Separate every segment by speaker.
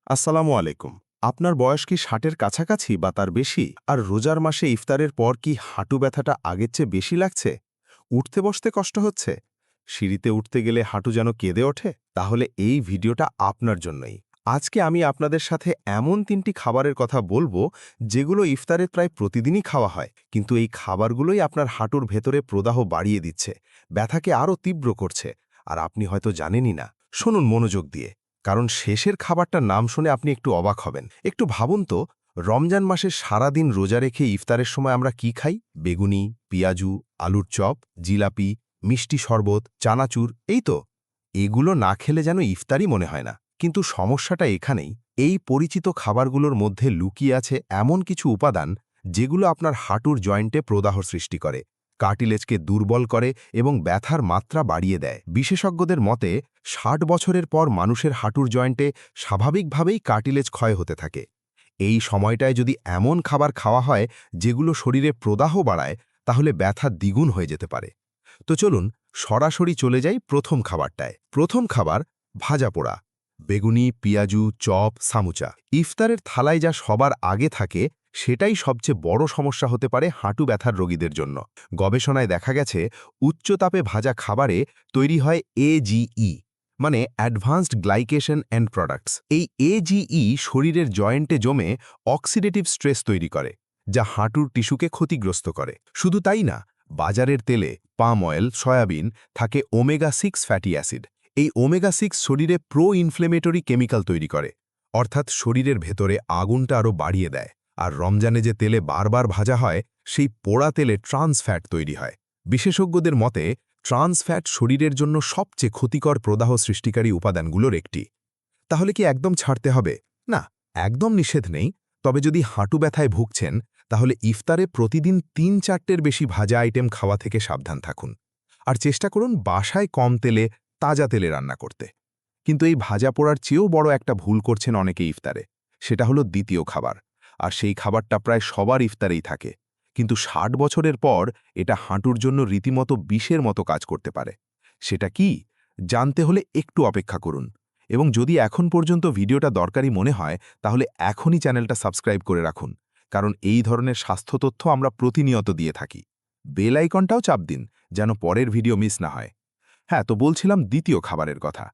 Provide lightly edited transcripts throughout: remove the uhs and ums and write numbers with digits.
Speaker 1: আসসালামু আলাইকুম। আপনার বয়স কি ৬০-এর কাছাকাছি বা তার বেশি? আর রোজার মাসে ইফতারের পর কি হাঁটু ব্যথাটা আগের চেয়ে বেশি লাগছে? উঠতে বসতে কষ্ট হচ্ছে? সিঁড়িতে উঠতে গেলে হাঁটু যেন কেঁদে ওঠে? তাহলে এই ভিডিওটা আপনার জন্যই। আজকে আমি আপনাদের সাথে এমন ৩টি খাবারের কথা বলবো, যেগুলো ইফতারে প্রায় প্রতিদিনই খাওয়া হয়। কিন্তু এই খাবারগুলোই আপনার হাঁটুর ভেতরে প্রদাহ বাড়িয়ে দিচ্ছে, ব্যথাকে আরও তীব্র করছে। আর আপনি হয়তো জানেনই না। শুনুন মনোযোগ দিয়ে। কারণ শেষের খাবারটার নাম শুনে আপনি একটু অবাক হবেন। একটু ভাবুন তো, রমজান মাসে সারাদিন রোজা রেখে ইফতারের সময় আমরা কি খাই? বেগুনি, পিয়াজু, আলুর চপ, জিলাপি, মিষ্টি শরবত, চানাচুর, এই তো। এগুলো না খেলে যেন ইফতারই মনে হয় না। কিন্তু সমস্যাটা এখানেই, এই পরিচিত খাবারগুলোর মধ্যে লুকিয়ে আছে এমন কিছু উপাদান, যেগুলো আপনার হাঁটুর জয়েন্টে প্রদাহ সৃষ্টি করে, কার্টিলেজকে দুর্বল করে এবং ব্যথার মাত্রা বাড়িয়ে দেয়। বিশেষজ্ঞদের মতে ৬০ বছরের পর মানুষের হাঁটুর জয়েন্টে স্বাভাবিকভাবেই কার্টিলেজ ক্ষয় হতে থাকে। এই সময়টায় যদি এমন খাবার খাওয়া হয় যেগুলো শরীরে প্রদাহ বাড়ায়, তাহলে ব্যথা দ্বিগুণ হয়ে যেতে পারে। তো চলুন সরাসরি চলে যাই প্রথম খাবারটায়। প্রথম খাবার ভাজা পোড়া। বেগুনি, পিয়াজু, চপ, সামুচা। ইফতারের থালায় যা সবার আগে থাকে, সেটাই সবচেয়ে বড় সমস্যা হতে পারে হাঁটু ব্যথার রোগীদের জন্য। গবেষণায় দেখা গেছে, উচ্চ তাপে ভাজা খাবারে তৈরি হয় এজিই, মানে অ্যাডভান্সড গ্লাইকেশন এন্ড প্রোডাক্টস। এই এজিই শরীরের জয়েন্টে জমে অক্সিডেটিভ স্ট্রেস তৈরি করে, যা হাঁটুর টিস্যুকে ক্ষতিগ্রস্ত করে। শুধু তাই না, বাজারের তেলে পাম অয়েল, সয়াবিন থাকে ওমেগা-6 ফ্যাটি অ্যাসিড। এই ওমেগা-6 শরীরে প্রো ইনফ্লেমেটরি কেমিক্যাল তৈরি করে, অর্থাৎ শরীরের ভেতরে আগুনটা আরও বাড়িয়ে দেয়। আর রমজানে যে তেলে বারবার ভাজা হয়, সেই পোড়া তেলে ট্রান্স ফ্যাট তৈরি হয়। বিশেষজ্ঞদের মতে ট্রান্স ফ্যাট শরীরের জন্য সবচেয়ে ক্ষতিকর প্রদাহ সৃষ্টিকারী উপাদানগুলোর একটি। তাহলে কি একদম ছাড়তে হবে? না, একদম নিষেধ নেই। তবে যদি হাঁটু ব্যথায় ভুগছেন, তাহলে ইফতারে প্রতিদিন ৩-৪টের বেশি ভাজা আইটেম খাওয়া থেকে সাবধান থাকুন। আর চেষ্টা করুন বাসায় কম তেলে, তাজা তেলে রান্না করতে। কিন্তু এই ভাজা পোড়ার চেয়েও বড় একটা ভুল করছেন অনেকে ইফতারে। সেটা হলো দ্বিতীয় খাবার। আর সেই খাবারটা প্রায় সবার ইফতারেই থাকে। কিন্তু ৬০ বছরের পর এটা হাঁটুর জন্য রীতিমতো বিষের মতো কাজ করতে পারে। সেটা কি? জানতে হলে একটু অপেক্ষা করুন। এবং যদি এখন পর্যন্ত ভিডিওটা দরকারি মনে হয়, তাহলে এখনই চ্যানেলটা সাবস্ক্রাইব করে রাখুন। কারণ এই ধরনের স্বাস্থ্য তথ্য আমরা প্রতিনিয়ত দিয়ে থাকি। বেল আইকনটাও চাপ দিন, যেন পরের ভিডিও মিস না হয়। হ্যাঁ, তো বলছিলাম দ্বিতীয় খাবারের কথা।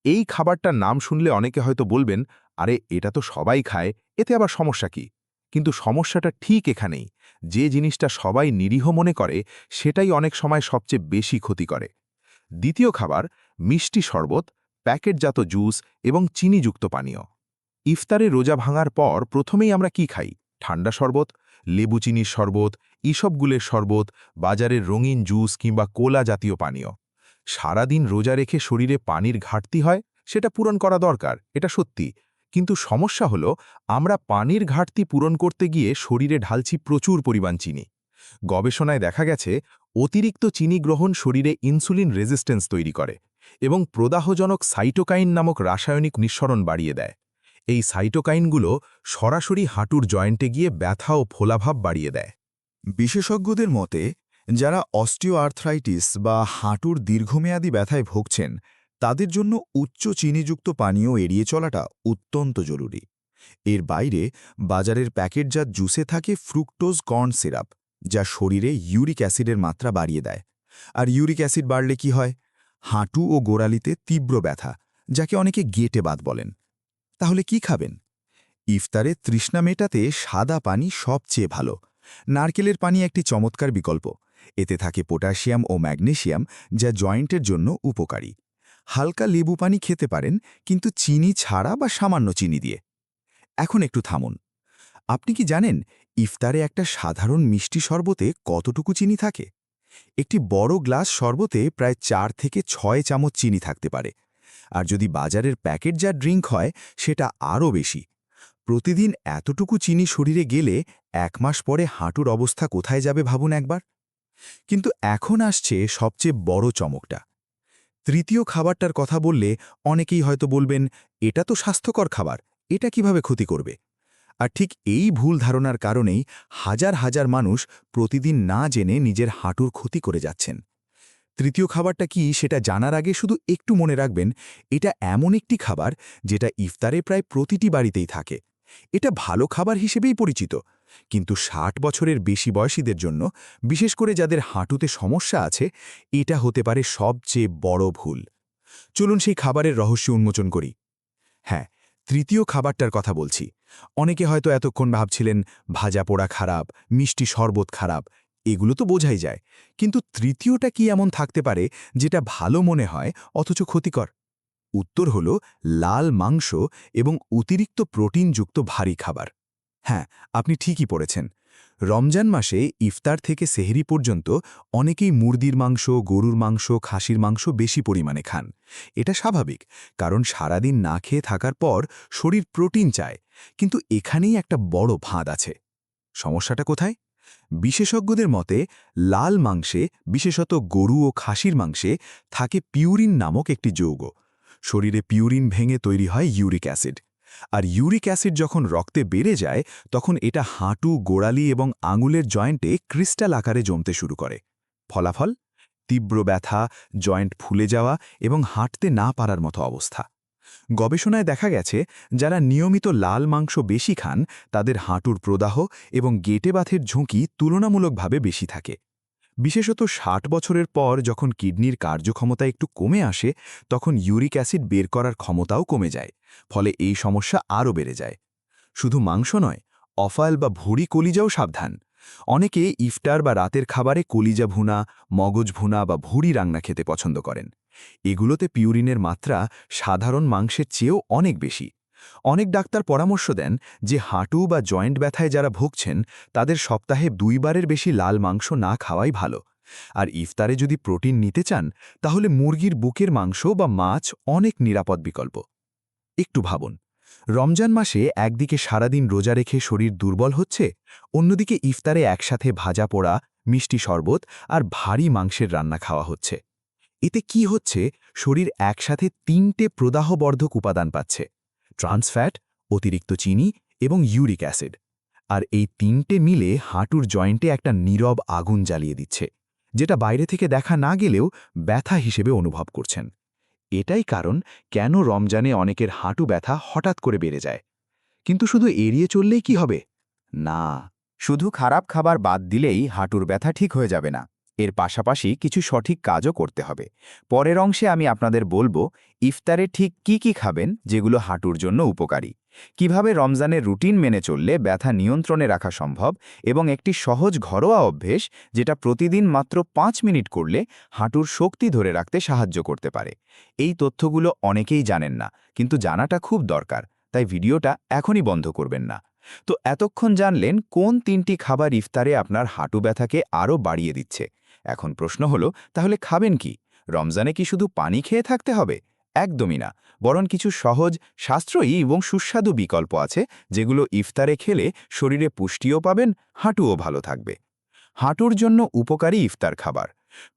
Speaker 1: এই খাবারটার নাম শুনলে অনেকে হয়তো বলবেন, আরে এটা তো সবাই খায়, এতে আবার সমস্যা কি? কিন্তু সমস্যাটা ঠিক এখানেই। যে জিনিসটা সবাই নিরীহ মনে করে, সেটাই অনেক সময় সবচেয়ে বেশি ক্ষতি করে। দ্বিতীয় খাবার মিষ্টি শরবত, প্যাকেটজাত জুস এবং চিনিযুক্ত পানীয়। ইফতারে রোজা ভাঙার পর প্রথমেই আমরা কি খাই? ঠান্ডা শরবত, লেবু চিনির শরবত, ইসবগুলের শরবত, বাজারের রঙিন জুস কিংবা কোলা জাতীয় পানীয়। সারাদিন রোজা রেখে শরীরে পানির ঘাটতি হয়, সেটা পূরণ করা দরকার, এটা সত্যি। কিন্তু সমস্যা হলো, আমরা পানির ঘাটতি পূরণ করতে গিয়ে শরীরে ঢালছি প্রচুর পরিমাণ চিনি। গবেষণায় দেখা গেছে, অতিরিক্ত চিনি গ্রহণ শরীরে ইনসুলিন রেজিস্ট্যান্স তৈরি করে এবং প্রদাহজনক সাইটোকাইন নামক রাসায়নিক নিঃসরণ বাড়িয়ে দেয়। এই সাইটোকাইনগুলো সরাসরি হাঁটুর জয়েন্টে গিয়ে ব্যথা ও ফোলাভাব বাড়িয়ে দেয়।
Speaker 2: বিশেষজ্ঞদের মতে, যারা অস্টিওআর্থ্রাইটিস বা হাঁটুর দীর্ঘমেয়াদী ব্যথায় ভুগছেন, তাদের জন্য উচ্চ চিনিযুক্ত পানীয় এড়িয়ে চলাটা অত্যন্ত জরুরি। এর বাইরে বাজারের প্যাকেটজাত জুসে থাকে ফ্রুক্টোজ কর্ন সিরাপ, যা শরীরে ইউরিক অ্যাসিডের মাত্রা বাড়িয়ে দেয়। আর ইউরিক অ্যাসিড বাড়লে কি হয়? হাঁটু ও গোড়ালিতে তীব্র ব্যথা, যাকে অনেকে গেটে বাত বলেন। তাহলে কি খাবেন? ইফতারে তৃষ্ণা মেটাতে সাদা পানি সবচেয়ে ভালো। নারকেলের পানি একটি চমৎকার বিকল্প। এতে থাকে পটাশিয়াম ও ম্যাগনেসিয়াম, যা জয়েন্টের জন্য উপকারী। হালকা লেবু পানি খেতে পারেন, কিন্তু চিনি ছাড়া বা সামান্য চিনি দিয়ে। এখন একটু থামুন। আপনি কি জানেন ইফতারে একটা সাধারণ মিষ্টি শরবতে কতটুকু চিনি থাকে? একটি বড় গ্লাস শরবতে প্রায় 4 থেকে 6 চামচ চিনি থাকতে পারে। আর যদি বাজারের প্যাকেটজাত ড্রিঙ্ক হয়, সেটা আরও বেশি। প্রতিদিন এতটুকু চিনি শরীরে গেলে 1 মাস পরে হাঁটুর অবস্থা কোথায় যাবে ভাবুন একবার। কিন্তু এখন আসছে সবচেয়ে বড় চমকটা। তৃতীয় খাবারটার কথা বললে অনেকেই হয়তো বলবেন, এটা তো স্বাস্থ্যকর খাবার, এটা কিভাবে ক্ষতি করবে? আর ঠিক এই ভুল ধারণার কারণেই হাজার হাজার মানুষ প্রতিদিন না জেনে নিজের হাঁটুর ক্ষতি করে যাচ্ছেন। তৃতীয় খাবারটা কি সেটা জানার আগে শুধু একটু মনে রাখবেন, এটা এমন একটি খাবার যেটা ইফতারে প্রায় প্রতিটি বাড়িতেই থাকে। এটা ভালো খাবার হিসেবেই পরিচিত, কিন্তু ৬০ বছরের বেশি বয়সীদের জন্য, বিশেষ করে যাদের হাঁটুতে সমস্যা আছে, এটা হতে পারে সবচেয়ে বড় ভুল। চলুন সেই খাবারের রহস্য উন্মোচন করি। হ্যাঁ, তৃতীয় খাবারটার কথা বলছি। অনেকে হয়তো এতক্ষণ ভাবছিলেন ভাজা পোড়া খারাপ, মিষ্টি শরবত খারাপ, এগুলো তো বোঝাই যায়। কিন্তু তৃতীয়টা কি এমন থাকতে পারে যেটা ভালো মনে হয় অথচ ক্ষতিকর? উত্তর হল লাল মাংস এবং অতিরিক্ত প্রোটিনযুক্ত ভারী খাবার। হ্যাঁ, আপনি ঠিকই পড়েছেন। রমজান মাসে ইফতার থেকে সেহরি পর্যন্ত অনেকেই মুরগির মাংস, গরুর মাংস, খাসির মাংস বেশি পরিমাণে খান। এটা স্বাভাবিক, কারণ সারাদিন না খেয়ে থাকার পর শরীর প্রোটিন চায়। কিন্তু এখানেই একটা বড় ফাঁদ আছে। সমস্যাটা কোথায়? বিশেষজ্ঞদের মতে লাল মাংসে, বিশেষত গরু ও খাসির মাংসে থাকে পিউরিন নামক একটি যৌগ। শরীরে পিউরিন ভেঙে তৈরি হয় ইউরিক অ্যাসিড। আর ইউরিক অ্যাসিড যখন রক্তে বেড়ে যায়, তখন এটা হাঁটু, গোড়ালি এবং আঙুলের জয়েন্টে ক্রিস্টাল আকারে জমতে শুরু করে। ফলাফল? তীব্র ব্যথা, জয়েন্ট ফুলে যাওয়া এবং হাঁটতে না পারার মতো অবস্থা। গবেষণায় দেখা গেছে, যারা নিয়মিত লাল মাংস বেশি খান, তাদের হাঁটুর প্রদাহ এবং গেটে বাথের ঝুঁকি তুলনামূলকভাবে বেশি থাকে। বিশেষত ৬০ বছরের পর যখন কিডনির কার্যক্ষমতা একটু কমে আসে, তখন ইউরিক অ্যাসিড বের করার ক্ষমতাও কমে যায়। ফলে এই সমস্যা আরও বেড়ে যায়। শুধু মাংস নয়, অফাল বা ভুঁড়ি কলিজাও সাবধান। অনেকে ইফতার বা রাতের খাবারে কলিজা ভুনা, মগজ ভুনা বা ভুঁড়ি রান্না খেতে পছন্দ করেন। এগুলোতে পিউরিনের মাত্রা সাধারণ মাংসের চেয়েও অনেক বেশি। অনেক ডাক্তার পরামর্শ দেন যে হাঁটু বা জয়েন্ট ব্যথায় যারা ভুগছেন, তাদের সপ্তাহে ২ বারের বেশি লাল মাংস না খাওয়াই ভালো। আর ইফতারে যদি প্রোটিন নিতে চান, তাহলে মুরগির বুকের মাংস বা মাছ অনেক নিরাপদ বিকল্প। একটু ভাবুন, রমজান মাসে একদিকে সারাদিন রোজা রেখে শরীর দুর্বল হচ্ছে, অন্যদিকে ইফতারে একসাথে ভাজা পোড়া, মিষ্টি শরবত আর ভারী মাংসের রান্না খাওয়া হচ্ছে। এতে কি হচ্ছে? শরীর একসাথে ৩টে প্রদাহবর্ধক উপাদান পাচ্ছে: ট্রান্সফ্যাট, অতিরিক্ত চিনি এবং ইউরিক অ্যাসিড। আর এই ৩টে মিলে হাঁটুর জয়েন্টে একটা নীরব আগুন জ্বালিয়ে দিচ্ছে, যেটা বাইরে থেকে দেখা না গেলেও ব্যথা হিসেবে অনুভব করছেন। এটাই কারণ কেন রমজানে অনেকের হাঁটু ব্যথা হঠাৎ করে বেড়ে যায়। কিন্তু শুধু এড়িয়ে চললেই কি হবে? না, শুধু খারাপ খাবার বাদ দিলেই হাঁটুর ব্যথা ঠিক হয়ে যাবে না। এর পাশাপাশি কিছু সঠিক কাজও করতে হবে। পরের অংশে আমি আপনাদের বলবো ইফতারে ঠিক কি কি খাবেন যেগুলো হাঁটুর জন্য উপকারী, কিভাবে রমজানের রুটিন মেনে চললে ব্যথা নিয়ন্ত্রণে রাখা সম্ভব, এবং একটি সহজ ঘরোয়া অভ্যেস যেটা প্রতিদিন মাত্র ৫ মিনিট করলে হাঁটুর শক্তি ধরে রাখতে সাহায্য করতে পারে। এই তথ্যগুলো অনেকেই জানেন না, কিন্তু জানাটা খুব দরকার, তাই ভিডিওটা এখনই বন্ধ করবেন না। তো এতক্ষণ জানলেন কোন ৩টি খাবার ইফতারে আপনার হাঁটু ব্যথাকে আরও বাড়িয়ে দিচ্ছে। এখন প্রশ্ন হলো, তাহলে খাবেন কি? রমজানে কি শুধু পানি খেয়ে থাকতে হবে? একদমই না, বরং কিছু সহজ, সাশ্রয়ী এবং সুস্বাদু বিকল্প আছে, যেগুলো ইফতারে খেলে শরীরে পুষ্টিও পাবেন, হাঁটুও ভালো থাকবে। হাঁটুর জন্য উপকারী ইফতার খাবার।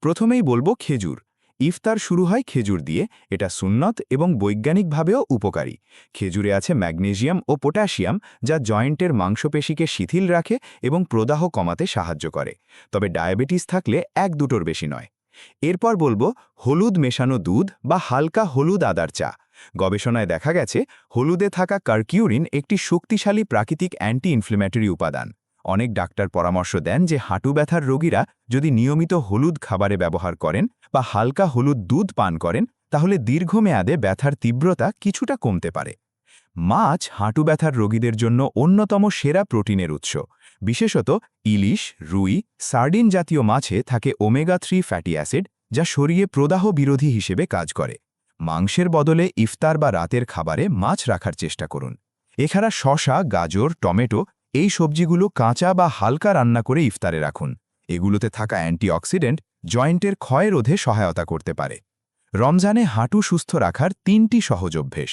Speaker 2: প্রথমেই বলবো খেজুর। ইফতার শুরু হয় খেজুর দিয়ে, এটা সুন্নত এবং বৈজ্ঞানিকভাবেও উপকারী। খেজুরে আছে ম্যাগনেসিয়াম ও পটাশিয়াম, যা জয়েন্টের মাংসপেশিকে শিথিল রাখে এবং প্রদাহ কমাতে সাহায্য করে। তবে ডায়াবেটিস থাকলে ১-২টোর বেশি নয়। এরপর বলবো হলুদ মেশানো দুধ বা হালকা হলুদ আদার চা। গবেষণায় দেখা গেছে হলুদে থাকা কার্কিউরিন একটি শক্তিশালী প্রাকৃতিক অ্যান্টি ইনফ্লেমেটরি উপাদান। অনেক ডাক্তার পরামর্শ দেন যে হাঁটু ব্যথার রোগীরা যদি নিয়মিত হলুদ খাবারে ব্যবহার করেন বা হালকা হলুদ দুধ পান করেন, তাহলে দীর্ঘমেয়াদে ব্যথার তীব্রতা কিছুটা কমতে পারে। মাছ হাঁটু ব্যথার রোগীদের জন্য অন্যতম সেরা প্রোটিনের উৎস। বিশেষত ইলিশ, রুই, সার্ডিন জাতীয় মাছে থাকে ওমেগা-3 ফ্যাটি অ্যাসিড, যা শরীরে প্রদাহ বিরোধী হিসেবে কাজ করে। মাংসের বদলে ইফতার বা রাতের খাবারে মাছ রাখার চেষ্টা করুন। এছাড়া শসা, গাজর, টমেটো এই সবজিগুলো কাঁচা বা হালকা রান্না করে ইফতারে রাখুন। এগুলোতে থাকা অ্যান্টিঅক্সিডেন্ট জয়েন্টের ক্ষয় রোধে সহায়তা করতে পারে। রমজানে হাঁটু সুস্থ রাখার ৩টি সহজ অভ্যেস।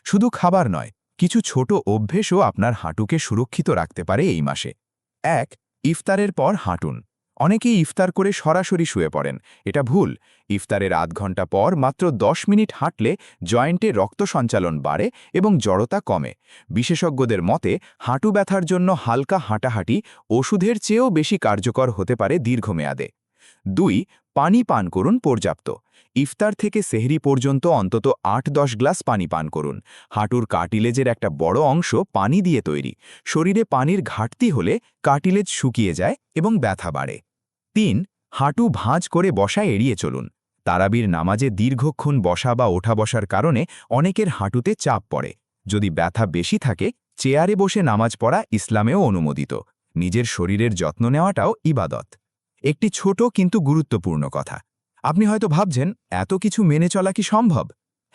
Speaker 2: শুধু খাবার নয়, কিছু ছোট অভ্যেসও আপনার হাঁটুকে সুরক্ষিত রাখতে পারে এই মাসে। ১. ইফতারের পর হাঁটুন। অনেকেই ইফতার করে সরাসরি শুয়ে পড়েন। এটা ভুল। ইফতারের আধ ঘন্টা পর মাত্র ১০ মিনিট হাঁটলে জয়েন্টে রক্ত সঞ্চালন বাড়ে এবং জড়তা কমে। বিশেষজ্ঞদের মতে হাঁটু ব্যথার জন্য হালকা হাঁটাহাঁটি ওষুধের চেয়েও বেশি কার্যকর হতে পারে দীর্ঘমেয়াদে। ২.
Speaker 3: পানি পান করুন পর্যাপ্ত। ইফতার থেকে সেহরি পর্যন্ত অন্তত ৮-১০ গ্লাস পানি পান করুন। হাঁটুর কার্টিলেজের একটা বড় অংশ পানি দিয়ে তৈরি। শরীরে পানির ঘাটতি হলে কার্টিলেজ শুকিয়ে যায় এবং ব্যথা বাড়ে। ৩. হাঁটু ভাঁজ করে বসা এড়িয়ে চলুন। তারাবির নামাজে দীর্ঘক্ষণ বসা বা ওঠা বসার কারণে অনেকের হাঁটুতে চাপ পড়ে। যদি ব্যথা বেশি থাকে, চেয়ারে বসে নামাজ পড়া ইসলামেও অনুমোদিত। নিজের শরীরের যত্ন নেওয়াটাও ইবাদত। একটি ছোট কিন্তু গুরুত্বপূর্ণ কথা। আপনি হয়তো ভাবছেন, এত কিছু মেনে চলা কি সম্ভব?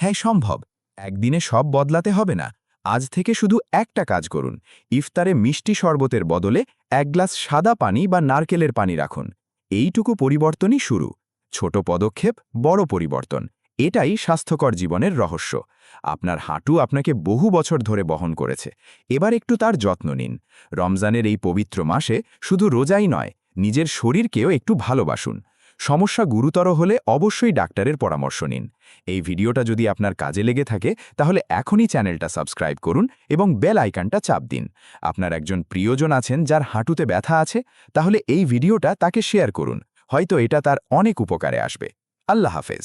Speaker 3: হ্যাঁ, সম্ভব। একদিনে সব বদলাতে হবে না। আজ থেকে শুধু একটা কাজ করুন। ইফতারে মিষ্টি শরবতের বদলে ১ গ্লাস সাদা পানি বা নারকেলের পানি রাখুন। এইটুকু পরিবর্তনই শুরু। ছোট পদক্ষেপ, বড় পরিবর্তন। এটাই স্বাস্থ্যকর জীবনের রহস্য। আপনার হাঁটু আপনাকে বহু বছর ধরে বহন করেছে। এবার একটু তার যত্ন নিন। রমজানের এই পবিত্র মাসে শুধু রোজাই নয়, নিজের শরীরকেও একটু ভালোবাসুন। সমস্যা গুরুতর হলে অবশ্যই ডাক্তারের পরামর্শ নিন। এই ভিডিওটা যদি আপনার কাজে লেগে থাকে, তাহলে এখনই চ্যানেলটা সাবস্ক্রাইব করুন এবং বেল আইকনটা চাপ দিন। আপনার একজন প্রিয়জন আছেন যার হাঁটুতে ব্যথা আছে, তাহলে এই ভিডিওটা তাকে শেয়ার করুন। হয়তো এটা তার অনেক উপকারে আসবে। আল্লাহ হাফেজ।